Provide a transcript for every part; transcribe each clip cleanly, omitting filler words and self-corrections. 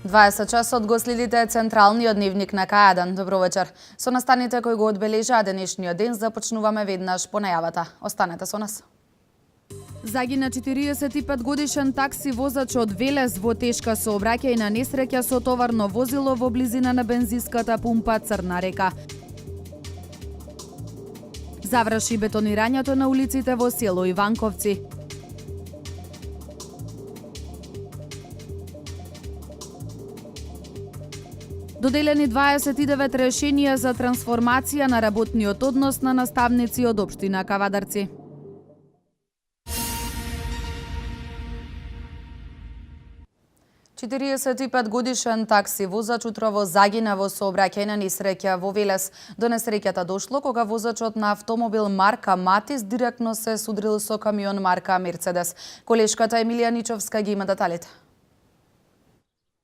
20 часот го следите централниот дневник на К1. Добро вечер. Со настаните кои го одбележаа денешниот ден започнуваме веднаш по најавата. Останете со нас. Загина 45 годишен такси возач од Велес во тешка сообраќајна несреќа со товарно возило во близина на бензинската пумпа Црна река. Заврши бетонирањето на улиците во село Иванковци. Доделени 29 решенија за трансформација на работниот однос на наставници од општина Кавадарци. годишен такси возач утрово загина во сообраќајна несреќа во Велес. До несреќата дошло кога возачот на автомобил марка Матис директно се судрил со камион марка Мерцедес. Колешката Емилија Ничовска ги има деталите.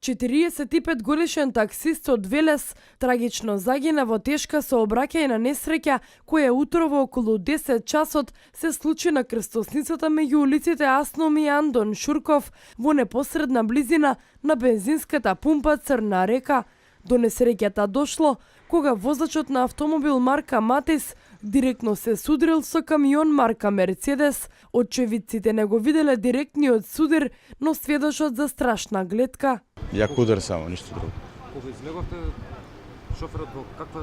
45 годишен таксист од Велес трагично загина во тешка сообраќајна несреќа која утрово околу 10 часот се случи на крстосницата меѓу улиците Асном и Андон Шурков во непосредна близина на бензинската пумпа Црна река. До несреќата дошло кога возачот на автомобил марка Матис директно се судрил со камион марка Мерцедес. Очевидците не го виделе директниот судир, но сведочат за страшна гледка. Јак удар само, ништо друго. Кога излеговте, шоферот во каква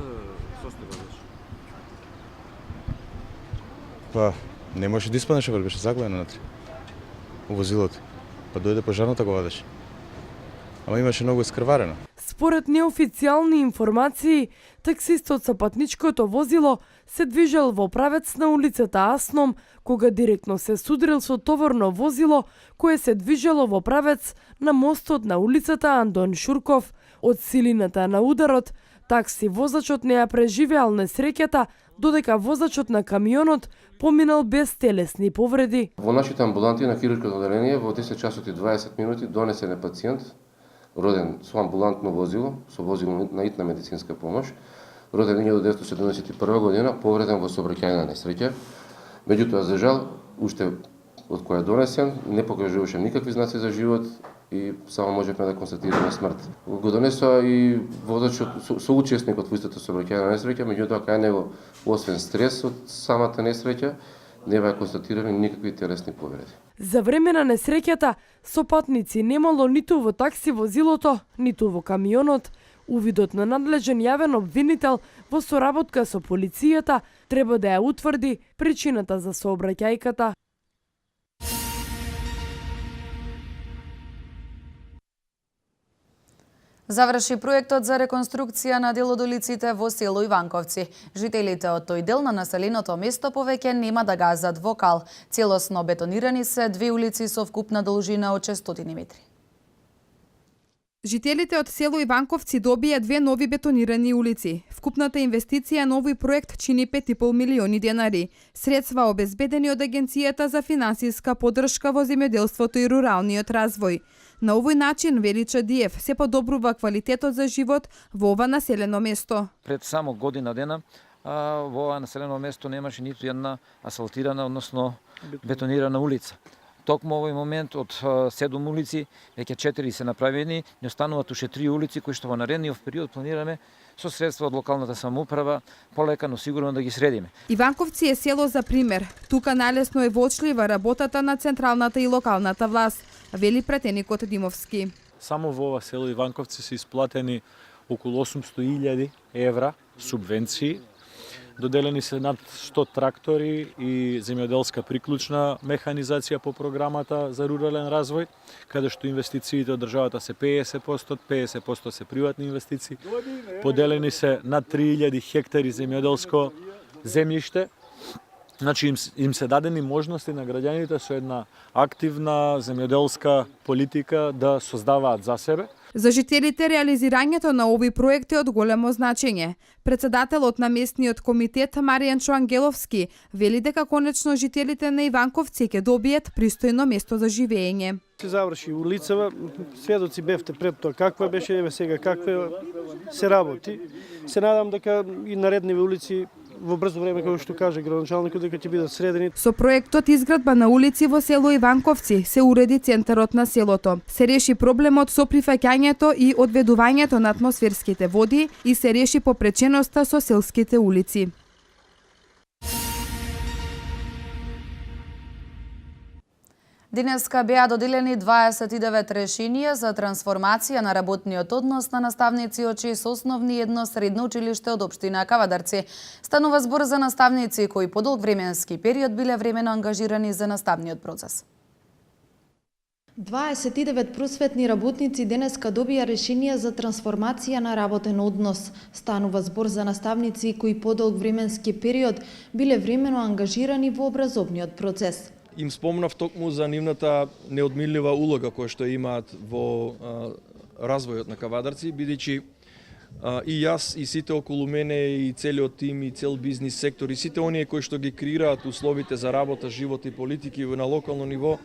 состојба беше? Па, не можеше да испадне шофер, беше заглавен внатре. У возилото. Па дојде пожарната го вадеше. Ама имаше многу искрварено. Според неофицијални информации, таксистот со патничкото возило се движел во правец на улицата Асном, кога директно се судрил со товарно возило кое се движело во правец на мостот на улицата Андон Шурков. Од силината на ударот, такси возачот не ја преживеал несреќата, додека возачот на камионот поминал без телесни повреди. Во нашите амбуланти на хируршкото одделение во 10 часот и 20 минути донесен е пациент роден со амбулантно возило, со возило на итна медицинска помош, роден 1971 година, повреден во сообраќајна несреќа. Меѓутоа, за жал, уште од која донесен, не покажуваше никакви знаци за живот и само можевме да констатираме смрт. Го донесоа и возачот, соучесникот во истата сообраќајна несреќа, меѓутоа кај него, освен стрес од самата несреќа, не беа констатирани никакви телесни повреди. За време на несреќата, сопатници немало ниту во такси возилото, ниту во камионот. Увидот на надлежен јавен обвинител во соработка со полицијата треба да ја утврди причината за сообраќајката. Заврши проектот за реконструкција на дел од улиците во село Иванковци. Жителите од тој дел на населеното место повеќе нема да газат во кал. Целосно бетонирани се две улици со вкупна должина од 600 метри. Жителите од село Иванковци добија две нови бетонирани улици. Вкупната инвестиција на овој проект чини 5,5 милиони денари. Средства обезбедени од Агенцијата за финансиска поддршка во земјоделството и руралниот развој. На овој начин, вели Чадиев, се подобрува квалитетот за живот во ова населено место. Пред само година дена во ова населено место немаше ниту една асфалтирана, односно бетонирана улица. Токму овој момент од 7 улици, веќе 4 се направени, не остануваат уште 3 улици кои што во наредниот период планираме со средства од локалната самоуправа полека, но сигурно да ги средиме. Иванковци е село за пример. Тука најлесно е вочлива работата на централната и локалната власт, вели пратеникот Димовски. Само во ова село Иванковци се исплатени околу 800.000 евра субвенции. Доделени се над 100 трактори и земјоделска приклучна механизација по програмата за рурален развој, каде што инвестициите од државата се 50%, 50% се приватни инвестиции. Поделени се над 3000 хектари земјоделско земјиште. Значи им се дадени можности на граѓаните со една активна земјоделска политика да создаваат за себе. За жителите реализирањето на овој проект е од големо значење. Председателот на местниот комитет Маријанчо Ангеловски вели дека конечно жителите на Иванковци ќе добијат пристојно место за живење. Се заврши улицава, сведоци бевте пред тоа каква беше, еве сега каква се работи. Се надам дека и наредниви улици во брзо време, како што каже градоначалникот, дека ќе бидат средени. Со проектот изградба на улици во село Иванковци се уреди центарот на селото. Се реши проблемот со прифаќањето и одведувањето на атмосферските води и се реши попреченоста со селските улици. Денеска беа доделени 29 решенија за трансформација на работниот однос на наставници од 6 основни и едно средно училиште од општина Кавадарци. Станува збор за наставници кои по долг временски период биле времено ангажирани за наставниот процес. 29 просветни работници денеска добија решенија за трансформација на работен однос. Станува збор за наставници кои по долг временски период биле времено ангажирани во образовниот процес. Им спомнав токму за нивната неодминлива улога која што имаат во развојот на Кавадарци, бидејќи и јас и сите околу мене и целиот тим и цел бизнис сектор и сите оние кои што ги креираат условите за работа, живот и политики на локално ниво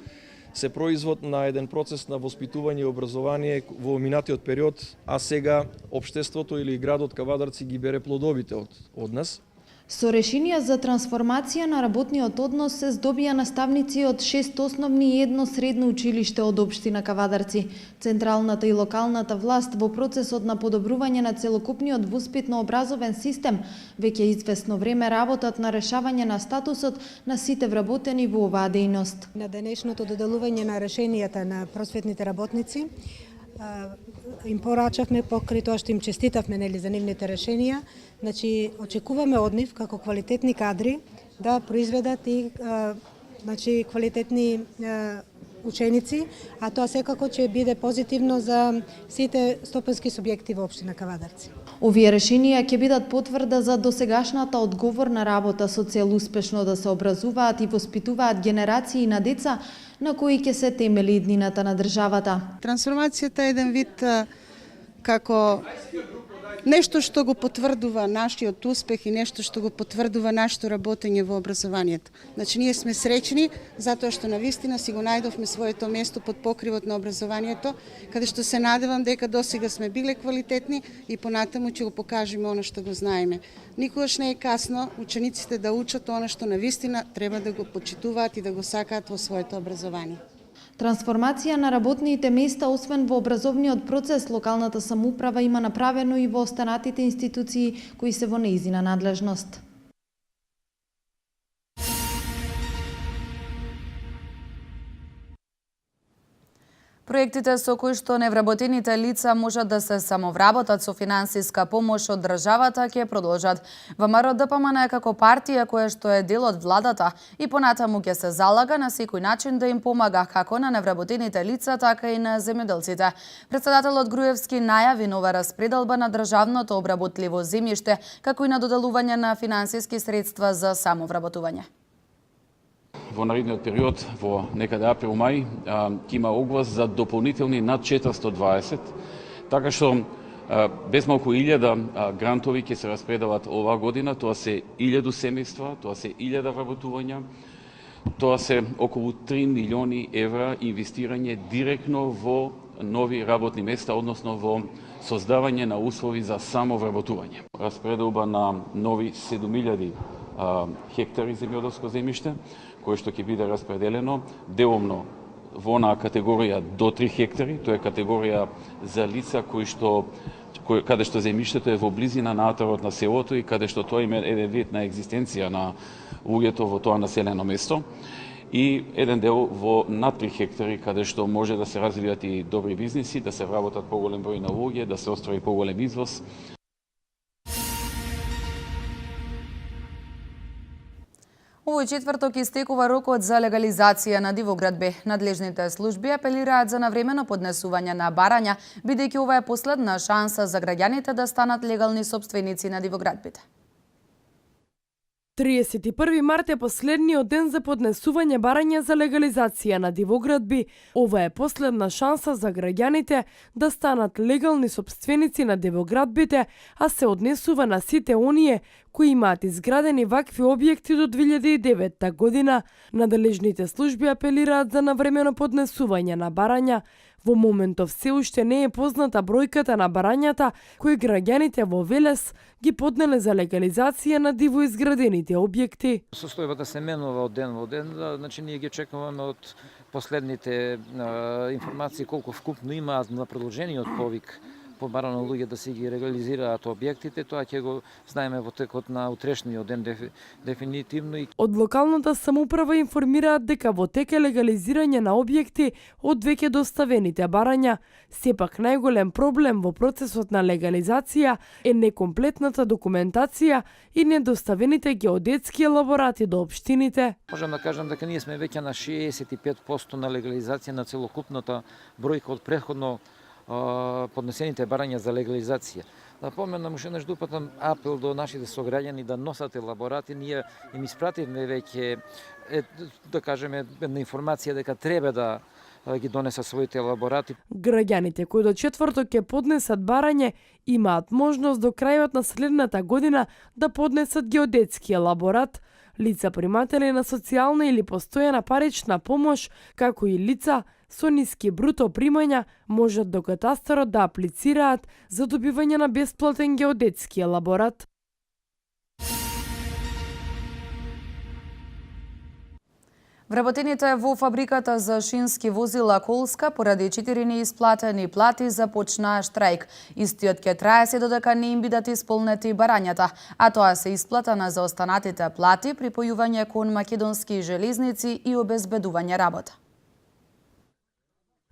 се производ на еден процес на воспитување и образование во минатиот период, а сега општеството или градот Кавадарци ги бере плодовите од нас. Со решенија за трансформација на работниот однос се здобија наставници од 6 основни и едно средно училиште од општина Кавадарци. Централната и локалната власт во процесот на подобрување на целокупниот воспитно-образовен систем веќе известно време работат на решавање на статусот на сите вработени во оваа дејност. На денешното доделување на решенијата на просветните работници им порачавме покрај тоа што им честитавме за нивните решенија. Значи, очекуваме од нив како квалитетни кадри да произведат и квалитетни ученици, а тоа секако ќе биде позитивно за сите стопански субјекти во општина Кавадарци. Овие решенија ќе бидат потврда за досегашната одговорна работа со цел успешно да се образуваат и воспитуваат генерации на деца на кои ќе се темели иднината на државата. Трансформацијата е еден вид како нешто што го потврдува нашиот успех и нешто што го потврдува нашето работење во образованието. Значи, ние сме среќни затоа што навистина си го најдовме своето место под покривот на образованието, каде што се надевам дека досега сме биле квалитетни и понатаму ќе го покажеме она што го знаеме. Никогаш не е касно учениците да учат она што навистина треба да го почитуваат и да го сакаат во своето образование. Трансформација на работните места, освен во образовниот процес, локалната самоуправа има направено и во останатите институции кои се во нејзина надлежност. Проектите со кои што невработените лица можат да се самовработат со финансиска помош од државата ќе продолжат. ВМРО ДПМН како партија која што е дел од владата и понатаму ќе се залага на секој начин да им помага како на невработените лица, така и на земјоделците. Претседателот Груевски најави нова распределба на државното обработливо земјиште, како и на доделување на финансиски средства за самовработување. Во наредниот период, во некаде април-мај, ќе има оглас за дополнителни над 420, така што без малку 1000 грантови ќе се распределат оваа година, тоа се 1000 семејства, тоа се 1000 вработувања, тоа се околу 3 милиони евра инвестирање директно во нови работни места, односно во создавање на услови за самовработување. Распределба на нови 7000 хектари земјоделско земјиште, кое што ќе биде распределено деломно во онаа категорија до 3 хектари, тоа е категорија за лица каде што земјиштето е во близина на атарот на селото и каде што тоа има еден вид на екзистенција на луѓето во тоа населено место, и еден дел во над 3 хектари каде што може да се развијат и добри бизниси, да се вработат поголем број на луѓе, да се оствари поголем извоз. Овој четврток истекува рокот за легализација на дивоградби. Надлежните служби апелираат за навремено поднесување на барања, бидејќи ова е последна шанса за граѓаните да станат легални сопственици на дивоградбите. 31 март е последниот ден за поднесување барања за легализација на дивоградби. Ова е последна шанса за граѓаните да станат легални сопственици на дивоградбите, а се однесува на сите оние кои имаат изградени вакви објекти до 2009 година. Надлежните служби апелираат за навремено поднесување на барања. Во моментов се уште не е позната бројката на барањата кои граѓаните во Велес ги поднеле за легализација на диво изградените објекти. Состојбата се менува од ден во ден, значи ние ги чекуваме од последните информации колку вкупно имаат на продолжениот повик побарано луѓе да си ги легализираат објектите, тоа ќе го знаеме во текот на утрешниот ден дефинитивно. Од локалната самоуправа информираат дека во тек е легализирање на објекти од веќе доставените барања. Сепак најголем проблем во процесот на легализација е некомплетната документација и недоставените геодетски елаборати до општините. Можам да кажам дека ние сме веќе на 65% на легализација на целокупната бројка од претходно поднесените барања за легализација. Да поменам уште еднаш дупатам апел до нашите сограѓани да носат елаборати. Ние им испративме веќе да кажеме една информација дека треба да ги донесат своите елаборати. Граѓаните кои до четврток ќе поднесат барање имаат можност до крајот на следната година да поднесат геодетски елаборат. Лица приматели на социјална или постојана парична помош, како и лица со ниски бруто примања можат до катастарот да аплицираат за добивање на бесплатен геодетски елаборат. Вработените во фабриката за шински возила Колска поради 4 неисплатени плати започнаа штрајк. Истиот ќе трае се додека не им бидат исполнети барањата, а тоа се исплата на заостанатите плати, припојување кон македонски железници и обезбедување работа.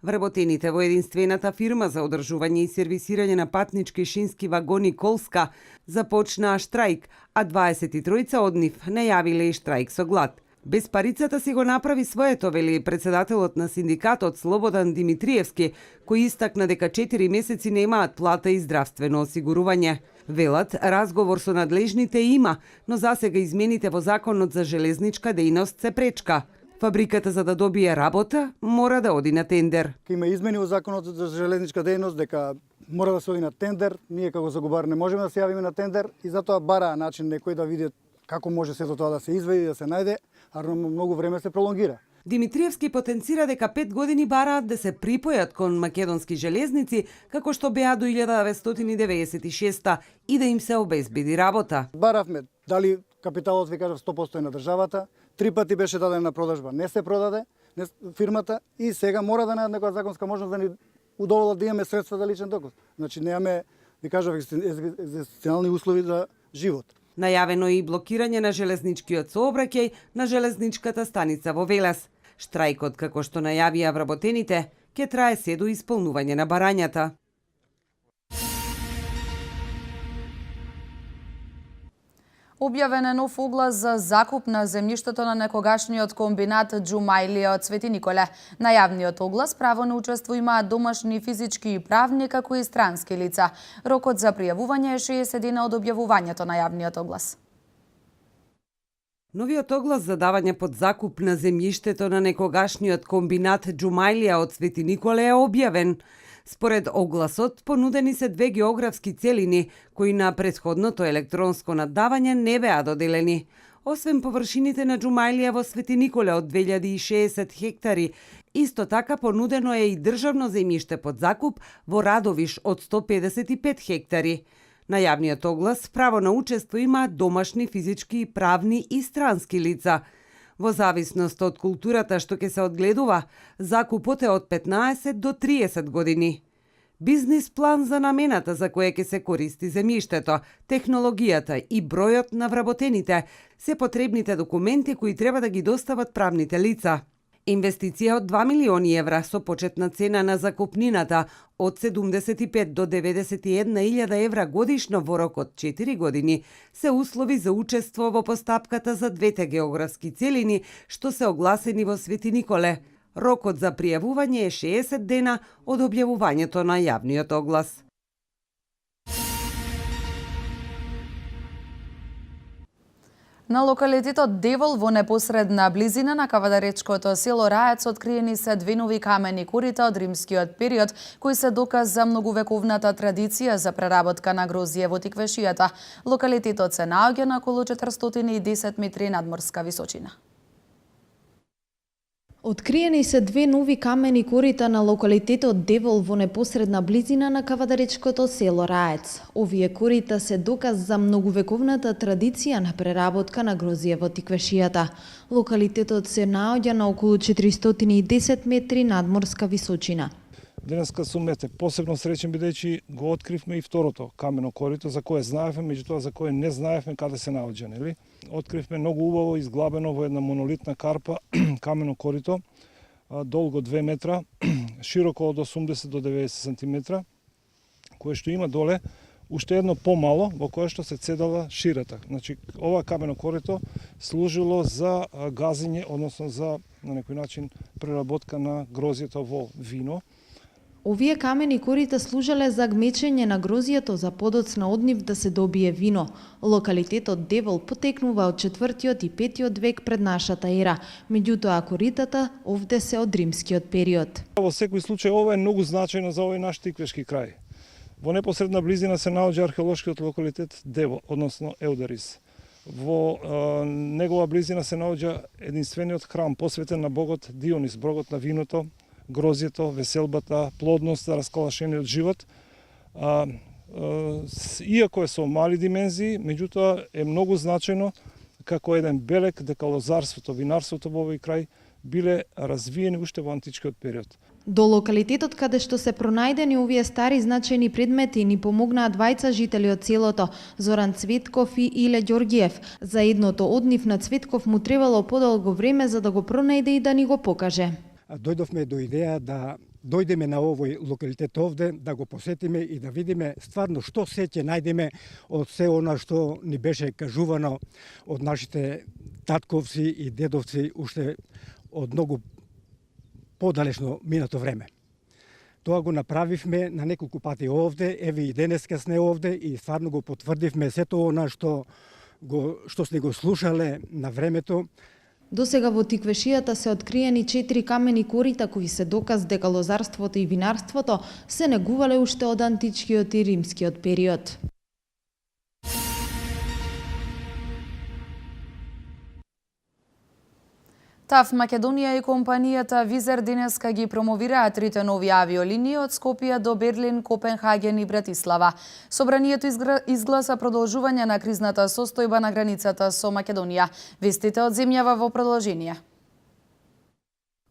Вработените во единствената фирма за одржување и сервисирање на патнички шински вагони Колска започнаа штрајк, а 23 од нив најавиле и штрајк со глад. Без парицата си го направи своето, вели председателот на синдикатот Слободан Димитриевски, кој истакна дека 4 месеци немаат плата и здравствено осигурување. Велат, разговор со надлежните има, но засега измените во законот за железничка дејност се пречка. Фабриката за да добие работа мора да оди на тендер. Има измени во законот за железничка дејност дека мора да се оди на тендер. Ние како заговар не можеме да се јавиме на тендер и затоа бараа начин некој да види како може сето тоа да се изведи, да се најде, а многу време се пролонгира. Димитриевски потенцира дека 5 години бараат да се припојат кон македонски железници, како што беа до 1996 и да им се обезбеди работа. Баравме дали капиталот, ви кажав, 100% е на државата, 3 пати беше даден на продажба, не се продаде фирмата и сега мора да најдат некоја законска можност да ни удоволат да имаме средства за личен доказ. Значи немаме, ви кажав, екзистенцијални услови за живот. Најавено е и блокирање на железничкиот сообраќај на железничката станица во Велес. Штрајкот, како што најавија вработените, ќе трае се до исполнување на барањата. Објавен е нов оглас за закуп на земјиштето на некогашниот комбинат Џумајлија од Свети Николе. На јавниот оглас право на учество имаат домашни физички и правни, како и странски лица. Рокот за пријавување е 60 дена од објавувањето на јавниот оглас. Новиот оглас за давање под закуп на земјиштето на некогашниот комбинат Џумајлија од Свети Николе е објавен. Според огласот, понудени се 2 географски целини, кои на претходното електронско наддавање не беа доделени. Освен површините на Џумајлија во Свети Николе од 2060 хектари, исто така понудено е и државно земјиште под закуп во Радовиш од 155 хектари. На јавниот оглас право на учество имаат домашни, физички, правни и странски лица. Во зависност од културата што ќе се одгледува, закупот е од 15 до 30 години. Бизнис план за намената за која ќе се користи земјиштето, технологијата и бројот на вработените се потребните документи кои треба да ги достават правните лица. Инвестиција од 2 милиони евра со почетна цена на закупнината од 75 до 91.000 евра годишно во рок од 4 години се услови за учество во постапката за 2 географски целини што се огласени во Свети Николе. Рокот за пријавување е 60 дена од објавувањето на јавниот оглас. На локалитетот Девол во непосредна близина на кавадаречкото село Раец откриени се две нови камени корита од римскиот период, кои се доказ за многувековната традиција за преработка на грозје во тиквешијата. Локалитетот се наоѓа на околу 410 метри надморска височина. Откриени се две нови камени корита на локалитетот Девол во непосредна близина на кавадаречкото село Раец. Овие корита се доказ за многувековната традиција на преработка на грозје во тиквешијата. Локалитетот се наоѓа на околу 410 метри надморска височина. Денеска сум посебно среќен бидејќи го откривме и второто камено корито за кое знаевме, меѓутоа за кое не знаевме каде се наоѓа, нели? Откривме многу убаво изглабено во една монолитна карпа камено корито, долго 2 метра, широко од 80 до 90 сантиметра, кое што има доле уште едно помало во кое што се цедала ширата. Значи, ова камено корито служило за газење, односно за на некој начин преработка на грозјето во вино. Овие камени корита служеле за гмечење на грозјето за подоцна од нив да се добие вино. Локалитетот Девол потекнува од 4-тиот и 5-тиот век пред нашата ера, меѓутоа коритата овде се од римскиот период. Во секој случај ова е многу значајно за овој наш тиквешки крај. Во непосредна близина се наоѓа археолошкиот локалитет Девол, односно Елдерис. Во негова близина се наоѓа единствениот храм посветен на богот Дионис, богот на виното, грозјето, веселбата, плодноста, расколашениот живот. Иако е со мали димензии, меѓутоа е многу значајно како еден белег дека лозарството, винарството во овој крај биле развиени уште во античкиот период. До локалитетот каде што се пронајдени овие стари значајни предмети ни помогнаа двајца жители од селото, Зоран Цветков и Иле Ѓоргиев. За едното од нив на Цветков му требало подолго време за да го пронајде и да ни го покаже. Дојдовме до идеја да дојдеме на овој локалитет овде, да го посетиме и да видиме стварно што се ќе најдеме од се она што ни беше кажувано од нашите татковци и дедовци уште од многу подалечно минато време. Тоа го направивме на неколку пати овде, еве и денеска сме овде и стварно го потврдивме сето она што сме го слушале на времето. До сега во тиквешијата се откриени 4 камени корита кои се доказ дека лозарството и винарството се негувале уште од античкиот и римскиот период. ТАВ Македонија и компанијата Визер денеска ги промовираа трите нови авиолинии од Скопје до Берлин, Копенхаген и Братислава. Собранието изгласа продолжување на кризната состојба на границата со Македонија. Вестите од земјава во продолжение.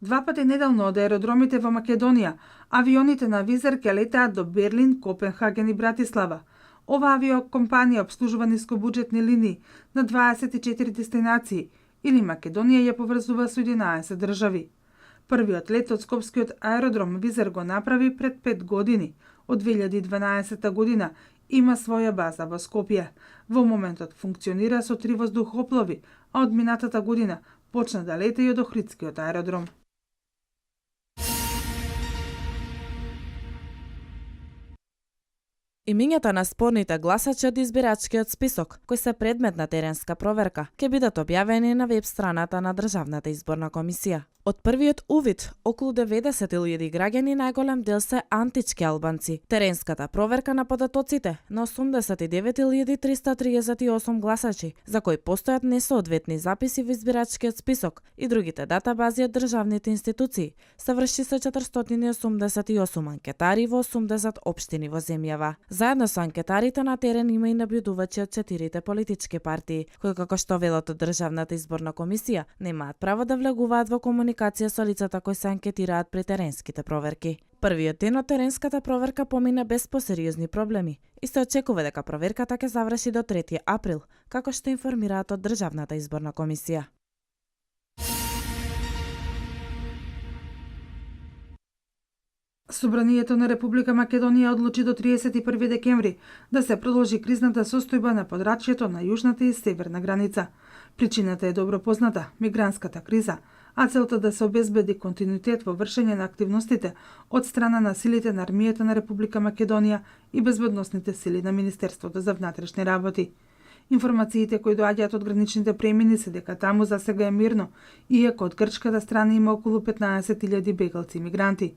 Два пати неделно од аеродромите во Македонија, авионите на Визер ќе летаат до Берлин, Копенхаген и Братислава. Ова авиокомпанија обслужува нискобуџетни линии на 24 дестинации, или Македонија ја поврзува со 11 држави. Првиот лет од скопскиот аеродром Визер го направи пред 5 години. Од 2012 година има своја база во Скопје. Во моментот функционира со 3 воздухоплови, а од минатата година почна да лета и од Охридскиот аеродром. Имињата на спорните гласачи од избирачкиот список, кои се предмет на теренска проверка, ќе бидат објавени на веб страната на Државната изборна комисија. Од првиот увид, околу 90.000 граѓани, најголем дел се антички албанци. Теренската проверка на податоците на 89.338 гласачи, за кои постојат несоодветни записи во избирачкиот список и другите датабази од државните институции, се врши со 488 анкетари во 80 општини во земјава. Заедно со анкетарите на терен има и набљудувачи од 4 политички партии, кои, како што велат од Државната изборна комисија, немаат право да влегуваат во комуникација со лицата кои се анкетираат при теренските проверки. Првиот ден од теренската проверка помина без посериозни проблеми и се очекува дека проверката ќе заврши до 3 април, како што информираат од Државната изборна комисија. Собранието на Република Македонија одлучи до 31 декември да се продолжи кризната состојба на подрачјето на јужната и северна граница. Причината е добро позната – мигрантската криза, а целта да се обезбеди континуитет во вршење на активностите од страна на силите на армијата на Република Македонија и безбедносните сили на Министерството за внатрешни работи. Информациите кои доаѓаат од граничните премини се дека таму за сега е мирно, иако од грчката страна има околу 15.000 бегалци и мигранти.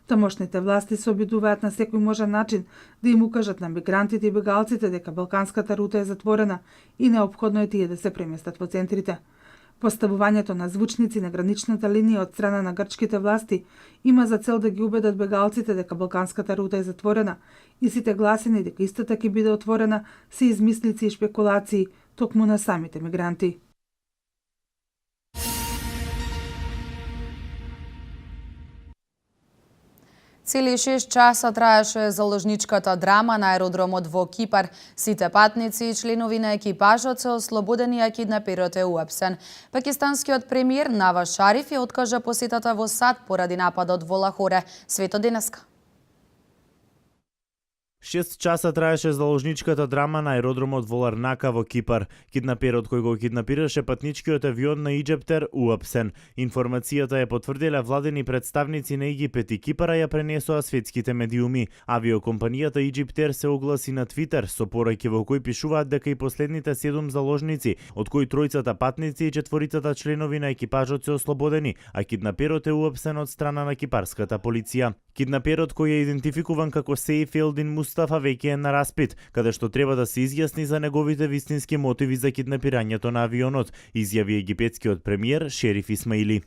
Тамошните власти се обидуваат на секој можен начин да им укажат на мигрантите и бегалците дека балканската рута е затворена и неопходно е тие да се преместат во центрите. Поставувањето на звучници на граничната линија од страна на грчките власти има за цел да ги убедат бегалците дека балканската рута е затворена и сите гласини дека истата ќе биде отворена се измислици и шпекулации токму на самите мигранти. Цели 6 часа траеше заложничката драма на аеродромот во Кипар. Сите патници и членови на екипажот се ослободени, а киднаперот е уапсен. Пакистанскиот премиер Наваз Шариф ја откажа посетата во САД поради нападот во Лахоре. Свето денеска. 6 часа траеше заложничката драма на аеродромот во Ларнака во Кипар. Киднаперот кој го киднапираше патничкиот авион на Иџептер уапсен. Информацијата ја потврдиле владени представници на Египет и Кипар, ја пренесоа светските медиуми. Авиокомпанијата Иџептер се огласи на Твитер со пораки во кои пишуваат дека и последните 7 заложници, од кои тројцата патници и 4 членови на екипажот се ослободени, а киднаперот е уапсен од страна на кипарската полиција. Киднаперот кој е идентификуван како Сейф Елдин Мустафа веќе е на распит, каде што треба да се изјасни за неговите вистински мотиви за киднапирањето на авионот, изјави египетскиот премиер Шериф Исмаили.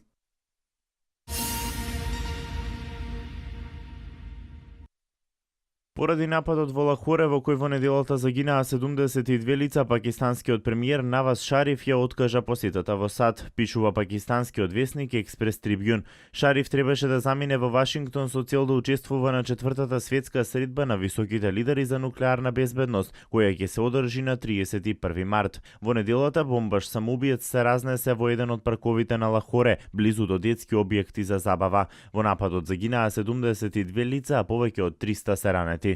Поради нападот во Лахоре, во кој во неделата загинаа 72 лица, пакистанскиот премиер Наваз Шариф ја откажа посетата во САД, пишува пакистанскиот весник Експрес Трибјун. Шариф требаше да замине во Вашингтон со цел да учествува на 4-та светска средба на високите лидери за нуклеарна безбедност, која ќе се одржи на 31 март. Во неделата бомбаш самоубиец се разнесе во еден од парковите на Лахоре, близу до детски објекти за забава. Во нападот загинаа 72 лица, а повеќе од 300 се ранети.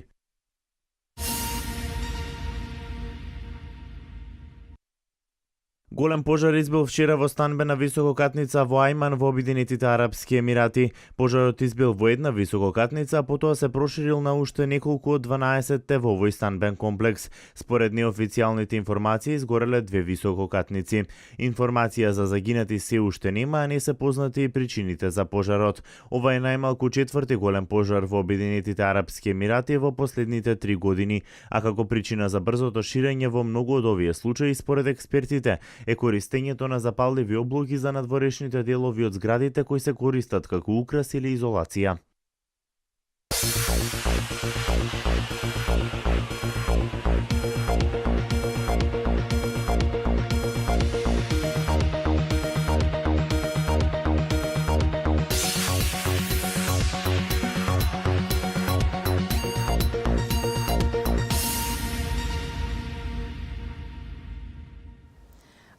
Голем пожар избил вчера во станбена висококатница во Ајман во Обединетите Арапски Емирати. Пожарот избил во една висококатница, а потоа се проширил на уште неколку од 12-те во овој станбен комплекс. Според неофицијалните информации, изгореле 2 висококатници. Информација за загинати се уште нема, а не се познати и причините за пожарот. Ова е најмалку 4-ти голем пожар во Обединетите Арапски Емирати во последните 3 години, а како причина за брзото ширење во многу од овие случаи, според експертите, е користењето на запалливи облоки за надворешните делови од зградите кои се користат како украс или изолација.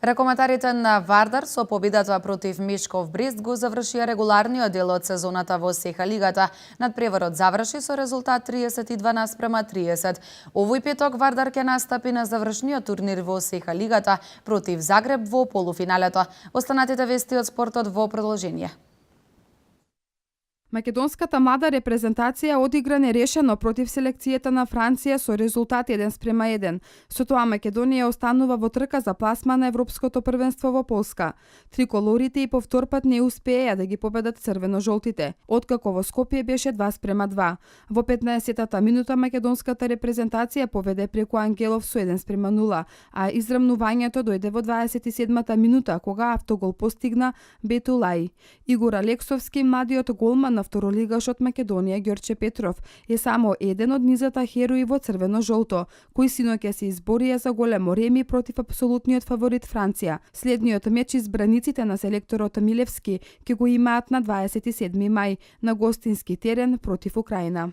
Ракоматарите на Вардар со победата против Мишков Брест го завршија регуларниот дел од сезоната во СЕХА лигата. Надпреварот заврши со резултат 32:30. Овој петок Вардар ќе настапи на завршниот турнир во СЕХА лигата против Загреб во полуфиналето. Останатите вести од спортот во продолжение. Македонската млада репрезентација одигра нерешено против селекцијата на Франција со резултат 1:1. Со тоа Македонија останува во трка за пласма на Европското првенство во Полска. Триколорите и повторпат не успееа да ги победат црвено-жолтите, откако во Скопје беше 2:2. Во 15-та минута македонската репрезентација поведе преку Ангелов со 1:0, а израмнувањето дојде во 27-та минута кога автогол постигна Бетулај. Игор Алексовски, младиот голман на второлигашот Македонија Ѓорче Петров, е само еден од низата херои во црвено-жолто, кои синоќа се изборија за големо реми против апсолутниот фаворит Франција. Следниот меч избраниците на селекторот Милевски ќе го имаат на 27 мај на гостински терен против Украина.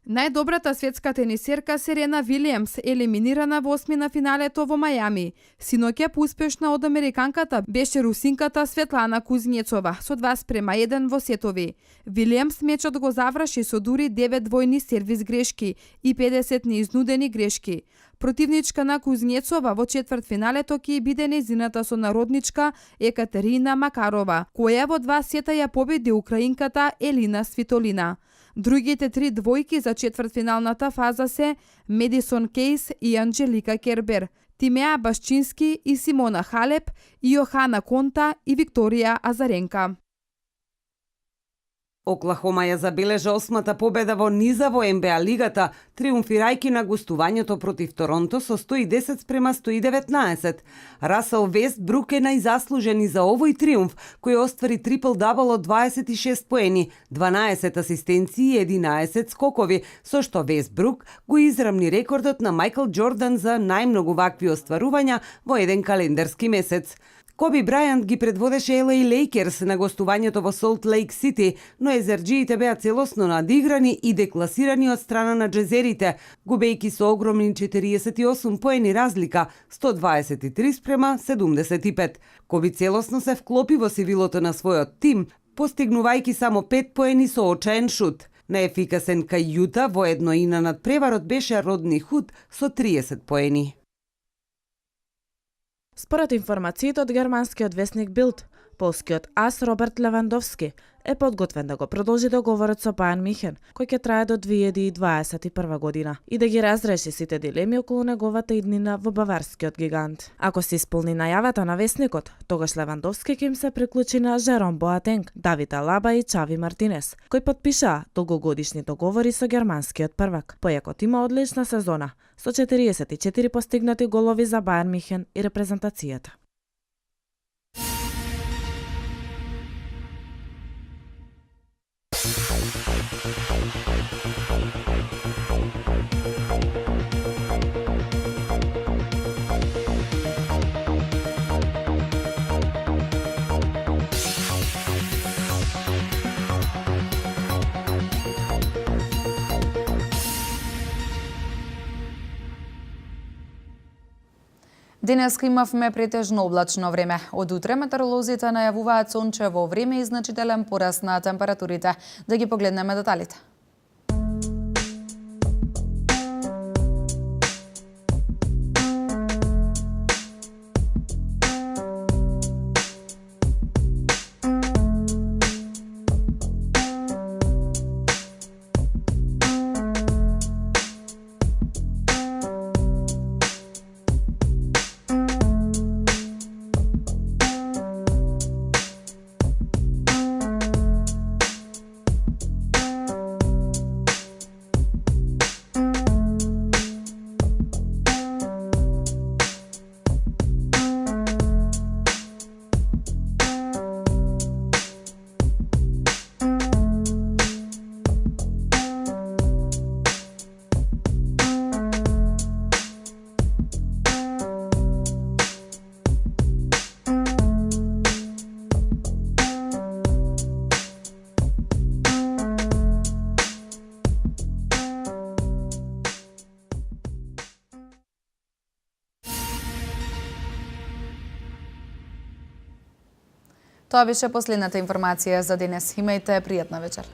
Најдобрата светска тенисерка Серена Вилијамс елиминирана во осмина финалето во Мајами. Синоќа поуспешна од американката беше русинката Светлана Кузнецова со 2:1 во сетови. Вилијамс мечот го заврши со дури 9 двојни сервис грешки и 50 неизнудени грешки. Противничка на Кузнецова во четвртфиналето ќе биде нејзината сонародничка Екатерина Макарова, која во 2 сета ја победи украинката Елина Свитолина. Другите 3 двојки за четвртфиналната фаза се Медисон Кейс и Анджелика Кербер, Тимеа Башчински и Симона Халеп, и Јохана Конта и Викторија Азаренка. Оклахома ја забележа 8-та победа во низа во НБА лигата, триумфирајќи на гостувањето против Торонто со 110-119. Расел Вестбрук е најзаслужен и за овој триумф, кој оствари трипл-дабл од 26 поени, 12 асистенции и 11 скокови, со што Вестбрук го израмни рекордот на Мајкл Џордан за најмногу вакви остварувања во еден календарски месец. Коби Брајант ги предводеше LA Lakers на гостувањето во Солт Лейк Сити, но езерџиите беа целосно надиграни и декласирани од страна на джезерите, губејќи со огромни 48 поени разлика, 123-75. Коби целосно се вклопи во сивилото на својот тим, постигнувајќи само 5 поени со очаен шут. Наефикасен кај Јута во едноина надпреварот беше Родни Худ со 30 поени. Според информациите од германскиот весник Билд, полскиот ас Роберт Левандовски е подготвен да го продолжи договорот со Бајерн Михен, кој ќе трае до 2021 година и да ги разреши сите дилеми околу неговата иднина во баварскиот гигант. Ако се исполни најавата на весникот, тогаш Левандовски ќе им се приклучи на Жером Боатенг, Давид Алаба и Чави Мартинес, кои подпишаа долгогодишни договори со германскиот првак. Појакот има одлична сезона, со 44 постигнати голови за Бајерн Михен и репрезентацијата. Денеска имавме претежно облачно време. Од утре метеоролозите најавуваат сончево време и значителен пораст на температурите. Да ги погледнеме деталите. Тоа беше последната информација за денес. Имајте пријатна вечер.